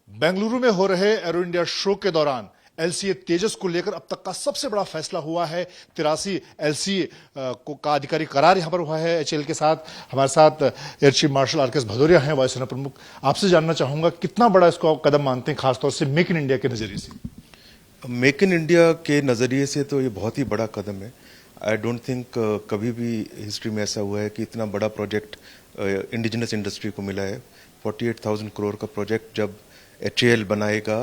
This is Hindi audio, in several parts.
बेंगलुरु में हो रहे एरो इंडिया शो के दौरान एलसीए तेजस को लेकर अब तक का सबसे बड़ा फैसला हुआ है। 83 एलसीए का आधिकारिक करार यहां पर हुआ है एचएएल के साथ। हमारे साथ air chief marshal RKS Bhadauria हैं, वायुसेना प्रमुख। आपसे जानना चाहूंगा कितना बड़ा इसको आप कदम मानते हैं, खासतौर से मेक इन इंडिया के नजरिए से। मेक इन इंडिया के नज़रिए से तो ये बहुत ही बड़ा कदम है। आई डोंट थिंक कभी भी हिस्ट्री में ऐसा हुआ है कि इतना बड़ा प्रोजेक्ट इंडिजिनस इंडस्ट्री को मिला है। 48,000 करोड़ का प्रोजेक्ट जब एचएएल बनाएगा,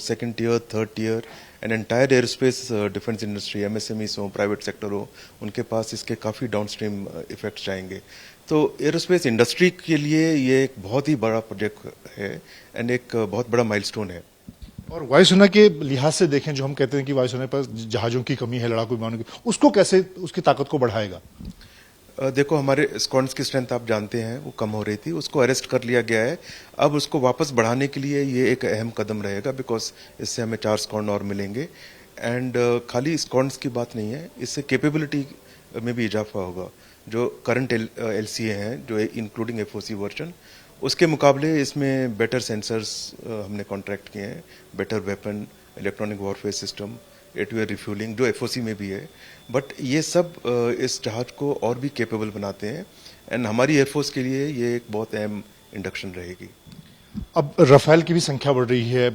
second year, third year and entire aerospace defence industry, MSMEs हो, प्राइवेट सेक्टर हो, उनके पास इसके काफ़ी डाउनस्ट्रीम इफेक्ट्स जाएंगे। तो एयरोस्पेस इंडस्ट्री के लिए ये एक बहुत ही बड़ा प्रोजेक्ट है एंड एक बहुत बड़ा माइलस्टोन है। और वायुसेना के लिहाज से देखें, जो हम कहते हैं कि वायुसेना पर जहाजों की कमी है, लड़ाकू विमानों की, उसको कैसे उसकी ताकत को बढ़ाएगा? देखो, हमारे स्क्वाड्स की स्ट्रेंथ आप जानते हैं वो कम हो रही थी, उसको अरेस्ट कर लिया गया है। अब उसको वापस बढ़ाने के लिए ये एक अहम कदम रहेगा, बिकॉज इससे हमें 4 स्क्वाड और मिलेंगे। एंड खाली स्क्वाड्स की बात नहीं है, इससे कैपेबिलिटी में भी इजाफा होगा। जो करंट एलसीए हैं, जो इंक्लूडिंग एफओसी वर्जन, उसके मुकाबले इसमें बेटर सेंसर्स हमने कॉन्ट्रैक्ट किए हैं, better weapon, electronic warfare system, एटवेयर रिफ्यूलिंग जो एफओसी में भी है। बट ये सब इस जहाज को और भी कैपेबल बनाते हैं एंड हमारी एयरफोर्स के लिए ये एक बहुत अहम इंडक्शन रहेगी। अब राफेल की भी संख्या बढ़ रही है,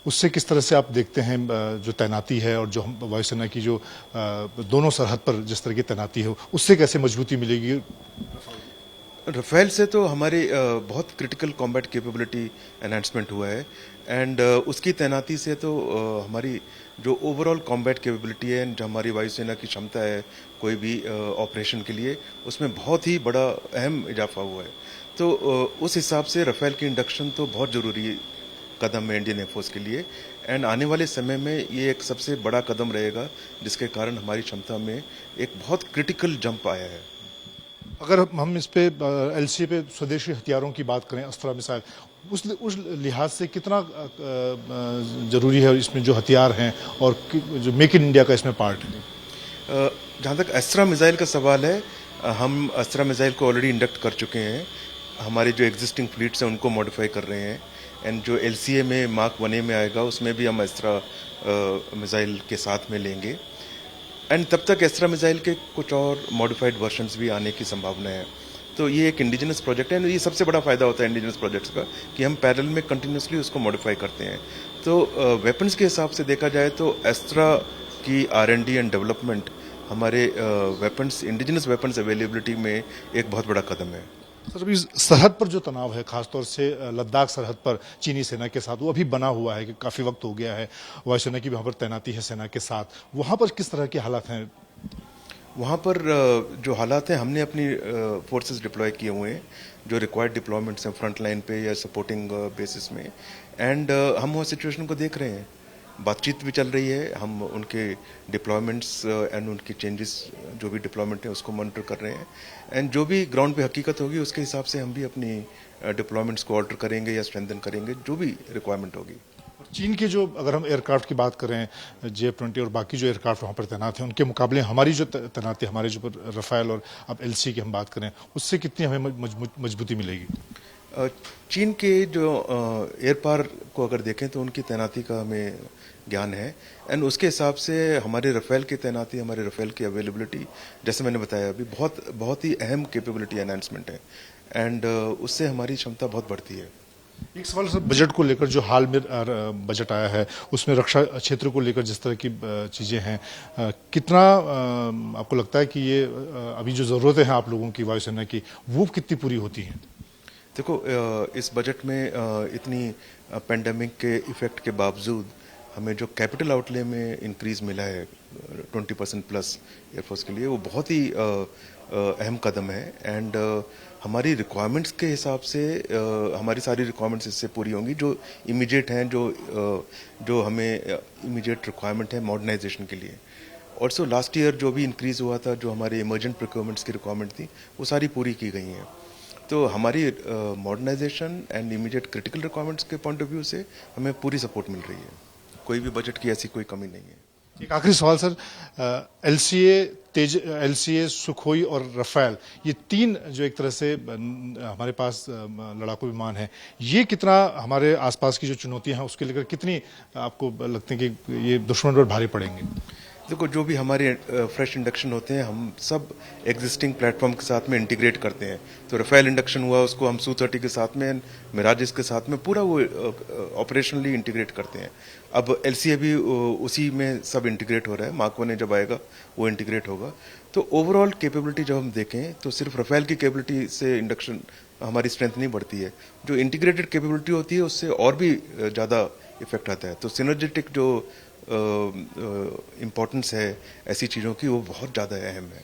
उससे किस तरह से आप देखते हैं जो तैनाती है और जो हम वायुसेना की जो दोनों सरहद पर जिस तरह की तैनाती है, उससे कैसे मजबूती मिलेगी? राफेल से तो हमारी बहुत क्रिटिकल कॉम्बैट कैपेबिलिटी एनहांसमेंट हुआ है एंड उसकी तैनाती से तो हमारी जो ओवरऑल कॉम्बैट कैपेबिलिटी है, जो हमारी वायुसेना की क्षमता है कोई भी ऑपरेशन के लिए, उसमें बहुत ही बड़ा अहम इजाफा हुआ है। तो उस हिसाब से राफेल की इंडक्शन तो बहुत ज़रूरी कदम है इंडियन एयरफोर्स के लिए एंड आने वाले समय में ये एक सबसे बड़ा कदम रहेगा, जिसके कारण हमारी क्षमता में एक बहुत क्रिटिकल जंप आया है। अगर हम इस पे एलसीए पे स्वदेशी हथियारों की बात करें, अस्त्रा मिसाइल, उस लिहाज से कितना जरूरी है इसमें जो हथियार हैं और जो मेक इन इंडिया का इसमें पार्ट है? जहाँ तक अस्त्रा मिसाइल का सवाल है, हम अस्त्रा मिसाइल को ऑलरेडी इंडक्ट कर चुके हैं। हमारे जो एग्जिस्टिंग फ्लीट्स हैं उनको मॉडिफाई कर रहे हैं एंड जो एलसीए में मार्क 1A में आएगा उसमें भी हम अस्त्रा मिसाइल के साथ में लेंगे एंड तब तक अस्त्रा मिसाइल के कुछ और मॉडिफाइड वर्जन्स भी आने की संभावना है। तो ये एक इंडिजिनस प्रोजेक्ट है, ये सबसे बड़ा फायदा होता है इंडिजिनस प्रोजेक्ट्स का कि हम पैरेलल में कंटिन्यूसली उसको मॉडिफाई करते हैं। तो वेपन्स के हिसाब से देखा जाए तो अस्त्रा की R&D एंड डेवलपमेंट हमारे वेपन्स, इंडिजिनस वेपन्स अवेलेबिलिटी में एक बहुत बड़ा कदम है। सर, अभी सरहद पर जो तनाव है, खासतौर से लद्दाख सरहद पर चीनी सेना के साथ, वो अभी बना हुआ है कि काफी वक्त हो गया है। वायुसेना की वहां पर तैनाती है सेना के साथ, वहां पर किस तरह के हालात हैं? वहाँ पर जो हालात हैं, हमने अपनी फोर्सेस डिप्लॉय किए हुए हैं, जो रिक्वायर्ड डिप्लॉयमेंट्स हैं फ्रंट लाइन पे या सपोर्टिंग बेसिस में एंड हम वो सिचुएशन को देख रहे हैं। बातचीत भी चल रही है, हम उनके डिप्लॉयमेंट्स एंड उनकी चेंजेस जो भी डिप्लॉयमेंट है उसको मॉनिटर कर रहे हैं एंड जो भी ग्राउंड पे हकीकत होगी उसके हिसाब से हम भी अपनी डिप्लॉयमेंट्स को ऑल्टर करेंगे या स्ट्रेंथन करेंगे, जो भी रिक्वायरमेंट होगी। चीन के जो, अगर हम एयरक्राफ्ट की बात करें, J-20 और बाकी जो एयरक्राफ्ट वहां पर तैनात हैं, उनके मुकाबले हमारी जो तैनाती, हमारे जो राफेल और अब एलसी की हम बात करें, उससे कितनी हमें मजबूती मिलेगी? चीन के जो एयर पावर को अगर देखें तो उनकी तैनाती का हमें ज्ञान है एंड उसके हिसाब से हमारे राफेल की तैनाती, हमारे राफेल की अवेलेबिलिटी, जैसे मैंने बताया अभी, बहुत ही अहम कैपेबिलिटी एनहांसमेंट है एंड उससे हमारी क्षमता बहुत बढ़ती है। एक सवाल सर, बजट को लेकर जो हाल में बजट आया है, उसमें रक्षा क्षेत्र को लेकर जिस तरह की चीजें हैं, कितना आपको लगता है कि ये अभी जो जरूरतें हैं आप लोगों की, वायुसेना की, वो कितनी पूरी होती हैं? देखो, इस बजट में इतनी पेंडेमिक के इफेक्ट के बावजूद हमें जो कैपिटल आउटले में इंक्रीज मिला है 20% प्लस एयरफोर्स के लिए, वो बहुत ही अहम कदम है एंड हमारी रिक्वायरमेंट्स के हिसाब से हमारी सारी रिक्वायरमेंट्स इससे पूरी होंगी जो इमीडिएट हैं, जो हमें इमीडिएट रिक्वायरमेंट है मॉडर्नाइजेशन के लिए। और सो लास्ट ईयर जो भी इंक्रीज हुआ था, जो हमारे इमरजेंट प्रिक्योरमेंट्स की रिक्वायरमेंट थी, वो सारी पूरी की गई हैं। तो हमारी modernisation and immediate critical requirements के पॉइंट ऑफ व्यू से हमें पूरी सपोर्ट मिल रही है। कोई भी बजट की ऐसी कोई कमी नहीं है। एक आखिरी सवाल सर, एलसीए, सुखोई और रफेल, ये तीन जो एक तरह से हमारे पास लड़ाकू विमान है, ये कितना हमारे आसपास की जो चुनौतियां हैं उसके लेकर कितनी आपको लगते हैं कि ये दुश्मन पर भारी पड़ेंगे? देखो, जो भी हमारे फ्रेश इंडक्शन होते हैं हम सब एग्जिस्टिंग प्लेटफॉर्म के साथ में इंटीग्रेट करते हैं। तो रफेल इंडक्शन हुआ, उसको हम सू-30 के साथ में, मिराजेस के साथ में पूरा वो ऑपरेशनली इंटीग्रेट करते हैं। अब एलसीए भी उसी में सब इंटीग्रेट हो रहा है। मार्क 1 जब आएगा वो इंटीग्रेट होगा। तो ओवरऑल कैपेबिलिटी जब हम देखें तो सिर्फ रफेल की कैपेबिलिटी से इंडक्शन हमारी स्ट्रेंथ नहीं बढ़ती है। जो इंटीग्रेटेड कैपेबिलिटी होती है उससे और भी ज़्यादा इफेक्ट आता है। तो सिनर्जेटिक जो इम्पोर्टेंस है ऐसी चीज़ों की, वो बहुत ज़्यादा अहम है।